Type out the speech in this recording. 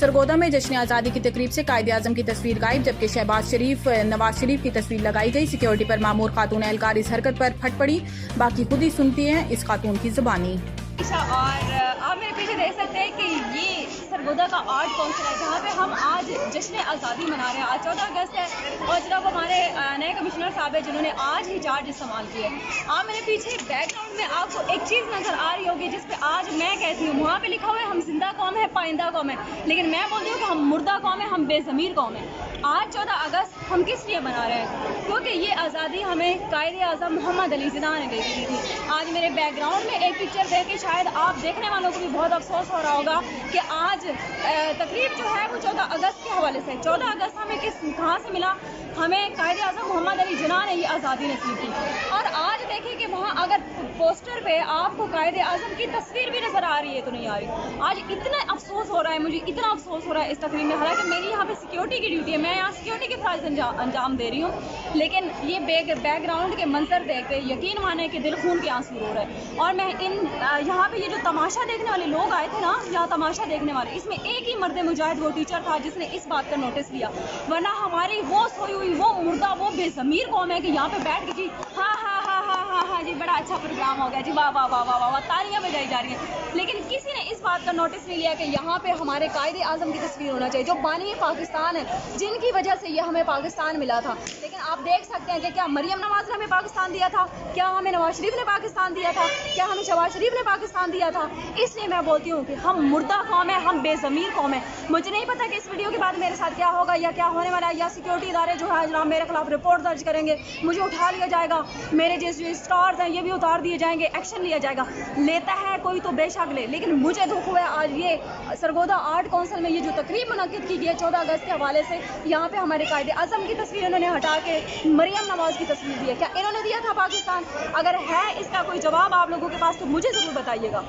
सरगोदा में जश्न आज़ादी की तकरीब से कायदे आज़म की तस्वीर गायब, जबकि शहबाज शरीफ, नवाज शरीफ की तस्वीर लगाई गई। सिक्योरिटी पर मामूर खातून एहलकार इस हरकत पर फट पड़ी। बाकी खुद ही सुनती हैं इस खातून की ज़बानी। और आप मेरे पीछे देख सकते हैं कि ये सरगोदा का आर्ट काउंसिल है, जहाँ पे हम आज जश्न आज़ादी मना रहे हैं। आज 14 अगस्त है और जनाब हमारे नए कमिश्नर साहब है जिन्होंने आज ही चार्ज इस्तेमाल किए। आप मेरे पीछे बैकग्राउंड में आपको एक चीज़ नज़र आ रही होगी जिस पे आज मैं कहती हूँ, वहाँ पे लिखा हुआ है हम जिंदा कौम है, पाइंदा कौम है, लेकिन मैं बोलती हूँ कि हम मुर्दा कौम है, हम बेज़मीर कौम है। आज 14 अगस्त हम किस लिए मना रहे हैं? क्योंकि ये आज़ादी हमें कायदे आज़म मोहम्मद अली जिन्ना ने दे दी थी। आज मेरे बैकग्राउंड में एक पिक्चर देख के शायद आप देखने वालों को भी बहुत अफसोस हो रहा होगा कि आज तकरीब जो है वो 14 अगस्त के हवाले से। 14 अगस्त हमें कहाँ से मिला? हमें कायदे आज़म मोहम्मद अली जिन्ना ने ये आज़ादी नसीब की। और आज देखिए कि वहाँ अगर पोस्टर पे आपको कायदे आज़म की तस्वीर भी नज़र आ रही है तो नहीं आ रही। आज इतना अफसोस हो रहा है, मुझे इतना अफसोस हो रहा है इस तकरीब में। हालांकि मेरी यहाँ पे सिक्योरिटी की ड्यूटी है, मैं यहाँ सिक्योरिटी के फराज अंजाम दे रही हूँ, लेकिन ये बैकग्राउंड के मंजर देख के यकीन माने कि दिल खून के आंसू रो रहे हैं। और मैं यहाँ पे ये जो तमाशा देखने वाले लोग आए थे ना, यहाँ तमाशा देखने वाले, इसमें एक ही मर्द मुजाहिद वो टीचर था जिसने इस बात का नोटिस लिया। वरना हमारी वो सोई हुई, वो मुर्दा, वो बेज़मीर कौम है कि यहाँ पे बैठ के जी हाँ हाँ हाँ हाँ हाँ हाँ जी बड़ा अच्छा प्रोग्राम हो गया जी, वाह वाह वाह वाह वाह, तालियां बजाई जा रही हैं। लेकिन किसी ने इस बात का नोटिस नहीं लिया कि यहाँ पे हमारे कायदे आज़म की तस्वीर होना चाहिए, जो बानी पाकिस्तान है, जिनकी वजह से ये हमें पाकिस्तान मिला था। लेकिन आप देख सकते हैं कि क्या मरियम नवाज ने हमें पाकिस्तान दिया था? क्या हमें नवाज शरीफ ने पाकिस्तान दिया था? क्या हमें शहबाज शरीफ ने पाकिस्तान दिया था? इसलिए मैं बोलती हूँ कि हम मुर्दा कौम है, हम बेज़मीर कौम है। मुझे नहीं पता कि इस वीडियो के बाद मेरे साथ क्या होगा या क्या होने वाला है, या सिक्योरिटी इदारे जो है जनाब मेरे खिलाफ रिपोर्ट दर्ज करेंगे, मुझे उठा लिया जाएगा, मेरे जैसे स्टार्स हैं ये भी उतार दिए जाएंगे, एक्शन लिया जाएगा। लेता है कोई तो बेशक ले, लेकिन मुझे दुख हुआ है आज ये सरगोदा आर्ट काउंसिल में ये जो तकरीब मुनक्किद की गई है 14 अगस्त के हवाले से, यहाँ पे हमारे कायदे आज़म की तस्वीर इन्होंने हटा के मरियम नवाज की तस्वीर दी है। क्या इन्होंने दिया था पाकिस्तान? अगर है इसका कोई जवाब आप लोगों के पास तो मुझे ज़रूर बताइएगा।